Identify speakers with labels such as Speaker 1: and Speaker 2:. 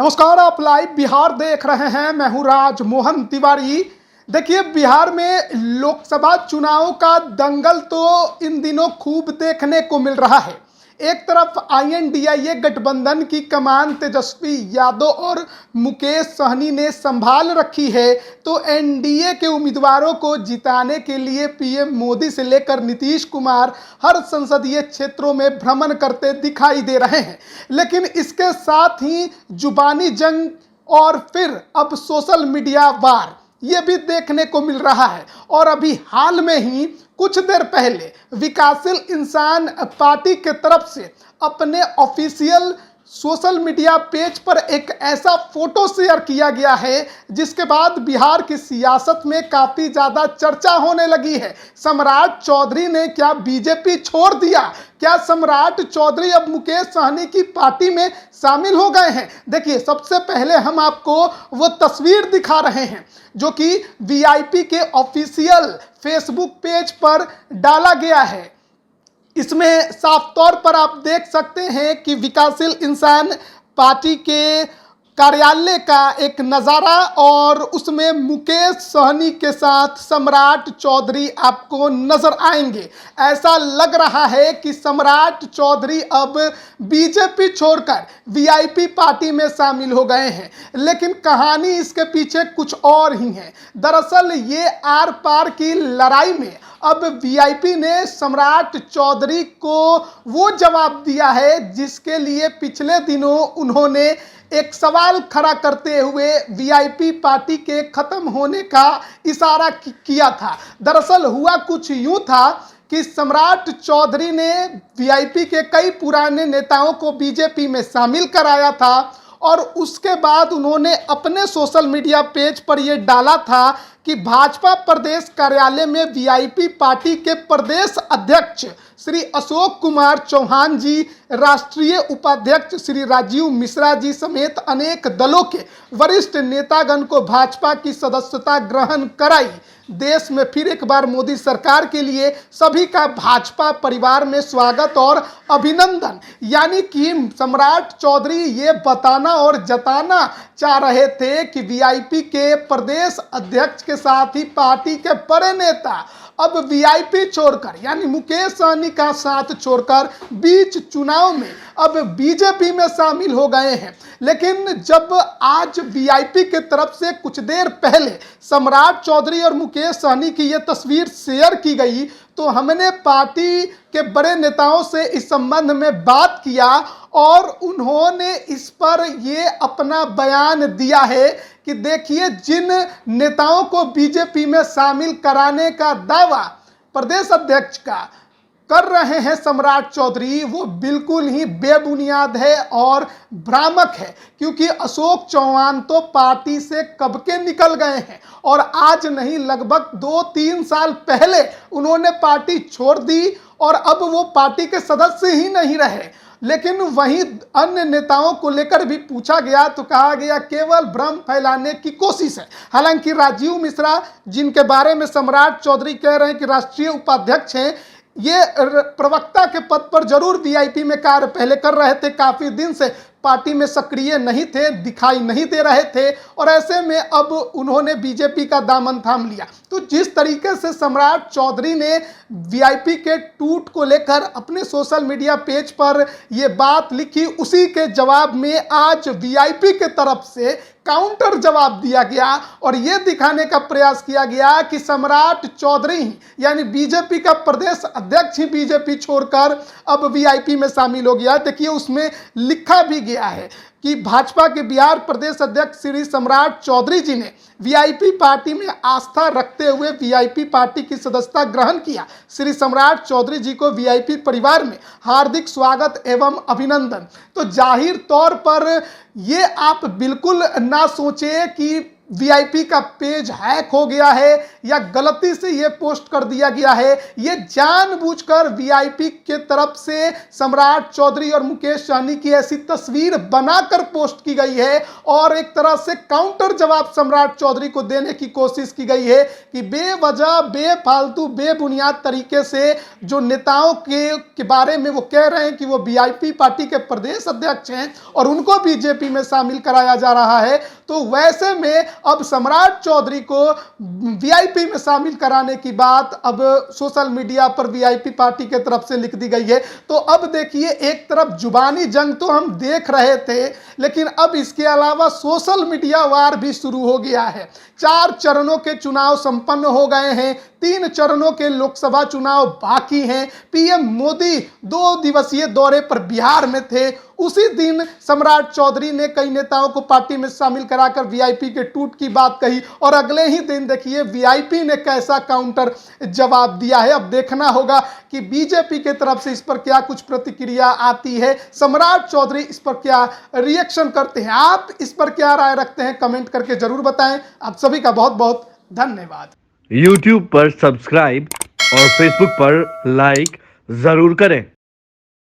Speaker 1: नमस्कार, आप लाइव बिहार देख रहे हैं। मैं हूं राज मोहन तिवारी। देखिए, बिहार में लोकसभा चुनाव का दंगल तो इन दिनों खूब देखने को मिल रहा है। एक तरफ आईएनडीआईए गठबंधन की कमान तेजस्वी यादव और मुकेश सहनी ने संभाल रखी है, तो एनडीए के उम्मीदवारों को जिताने के लिए पीएम मोदी से लेकर नीतीश कुमार हर संसदीय क्षेत्रों में भ्रमण करते दिखाई दे रहे हैं। लेकिन इसके साथ ही जुबानी जंग और फिर अब सोशल मीडिया वार ये भी देखने को मिल रहा है। और अभी हाल में ही कुछ देर पहले विकासशील इंसान पार्टी के तरफ से अपने ऑफिशियल सोशल मीडिया पेज पर एक ऐसा फोटो शेयर किया गया है जिसके बाद बिहार की सियासत में काफी ज्यादा चर्चा होने लगी है। सम्राट चौधरी ने क्या बीजेपी छोड़ दिया? क्या सम्राट चौधरी अब मुकेश सहनी की पार्टी में शामिल हो गए हैं? देखिए, सबसे पहले हम आपको वो तस्वीर दिखा रहे हैं जो कि वीआईपी के ऑफिशियल फेसबुक पेज पर डाला गया है। इसमें साफ तौर पर आप देख सकते हैं कि विकासशील इंसान पार्टी के कार्यालय का एक नज़ारा और उसमें मुकेश सहनी के साथ सम्राट चौधरी आपको नजर आएंगे। ऐसा लग रहा है कि सम्राट चौधरी अब बीजेपी छोड़कर वीआईपी पार्टी में शामिल हो गए हैं। लेकिन कहानी इसके पीछे कुछ और ही है। दरअसल ये आर पार की लड़ाई में अब वीआईपी ने सम्राट चौधरी को वो जवाब दिया है जिसके लिए पिछले दिनों उन्होंने एक सवाल खड़ा करते हुए वीआईपी पार्टी के खत्म होने का इशारा किया था। दरअसल हुआ कुछ यूं था कि सम्राट चौधरी ने वीआईपी के कई पुराने नेताओं को बीजेपी में शामिल कराया था और उसके बाद उन्होंने अपने सोशल मीडिया पेज पर यह डाला था कि भाजपा प्रदेश कार्यालय में वीआईपी पार्टी के प्रदेश अध्यक्ष श्री अशोक कुमार चौहान जी, राष्ट्रीय उपाध्यक्ष श्री राजीव मिश्रा जी समेत अनेक दलों के वरिष्ठ नेतागण को भाजपा की सदस्यता ग्रहण कराई। देश में फिर एक बार मोदी सरकार के लिए सभी का भाजपा परिवार में स्वागत और अभिनंदन। यानी कि सम्राट चौधरी ये बताना और जताना चाह रहे थे कि वीआईपी के प्रदेश अध्यक्ष के साथ ही पार्टी के बड़े नेता अब वीआईपी छोड़कर यानी मुकेश सहनी का साथ छोड़कर बीच चुनाव में अब बीजेपी में शामिल हो गए हैं। लेकिन जब आज वीआईपी के तरफ से कुछ देर पहले सम्राट चौधरी और मुकेश सहनी की यह तस्वीर शेयर की गई तो हमने पार्टी के बड़े नेताओं से इस संबंध में बात किया और उन्होंने इस पर ये अपना बयान दिया है कि देखिए, जिन नेताओं को बीजेपी में शामिल कराने का दावा प्रदेश अध्यक्ष का कर रहे हैं सम्राट चौधरी, वो बिल्कुल ही बेबुनियाद है और भ्रामक है। क्योंकि अशोक चौहान तो पार्टी से कब के निकल गए हैं और आज नहीं, लगभग 2-3 साल पहले उन्होंने पार्टी छोड़ दी और अब वो पार्टी के सदस्य ही नहीं रहे। लेकिन वहीं अन्य नेताओं को लेकर भी पूछा गया तो कहा गया केवल भ्रम फैलाने की कोशिश है। हालांकि राजीव मिश्रा, जिनके बारे में सम्राट चौधरी कह रहे हैं कि राष्ट्रीय उपाध्यक्ष हैं, ये प्रवक्ता के पद पर जरूर वीआईपी में कार्य पहले कर रहे थे, काफी दिन से पार्टी में सक्रिय नहीं थे, दिखाई नहीं दे रहे थे और ऐसे में अब उन्होंने बीजेपी का दामन थाम लिया। तो जिस तरीके से सम्राट चौधरी ने वीआईपी के टूट को लेकर अपने सोशल मीडिया पेज पर यह बात लिखी, उसी के जवाब में आज वीआईपी के तरफ से काउंटर जवाब दिया गया और यह दिखाने का प्रयास किया गया कि सम्राट चौधरी यानी बीजेपी का प्रदेश अध्यक्ष ही बीजेपी छोड़कर अब वीआईपी में शामिल हो गया। देखिए, उसमें लिखा भी गया है कि भाजपा के बिहार प्रदेश अध्यक्ष श्री सम्राट चौधरी जी ने वीआईपी पार्टी में आस्था रखते हुए वीआईपी पार्टी की सदस्यता ग्रहण किया। श्री सम्राट चौधरी जी को वीआईपी परिवार में हार्दिक स्वागत एवं अभिनंदन। तो जाहिर तौर पर ये आप बिल्कुल ना सोचें कि वीआईपी का पेज हैक हो गया है या गलती से ये पोस्ट कर दिया गया है, ये जानबूझकर वीआईपी के तरफ से सम्राट चौधरी और मुकेश सहनी की ऐसी तस्वीर बनाकर पोस्ट की गई है और एक तरह से काउंटर जवाब सम्राट चौधरी को देने की कोशिश की गई है कि बेवजह बेफालतू बेबुनियाद तरीके से जो नेताओं के बारे में वो कह रहे हैं कि वो वीआईपी पार्टी के प्रदेश अध्यक्ष हैं और उनको बीजेपी में शामिल कराया जा रहा है, तो वैसे में अब सम्राट चौधरी को वीआईपी में शामिल कराने की बात अब सोशल मीडिया पर वीआईपी पार्टी के तरफ से लिख दी गई है। तो अब देखिए, एक तरफ जुबानी जंग तो हम देख रहे थे, लेकिन अब इसके अलावा सोशल मीडिया वार भी शुरू हो गया है। 4 चरणों के चुनाव संपन्न हो गए हैं, 3 चरणों के लोकसभा चुनाव बाकी हैं। पीएम मोदी 2 दिवसीय दौरे पर बिहार में थे। उसी दिन सम्राट चौधरी ने कई नेताओं को पार्टी में शामिल कराकर वीआईपी के टूट की बात कही और अगले ही दिन देखिए वीआईपी ने कैसा काउंटर जवाब दिया है। अब देखना होगा कि बीजेपी के तरफ से इस पर क्या कुछ प्रतिक्रिया आती है, सम्राट चौधरी इस पर क्या रिएक्शन करते हैं। आप इस पर क्या राय रखते हैं, कमेंट करके जरूर बताएं। आप सभी का बहुत बहुत धन्यवाद।
Speaker 2: YouTube पर सब्सक्राइब और Facebook पर लाइक जरूर करें।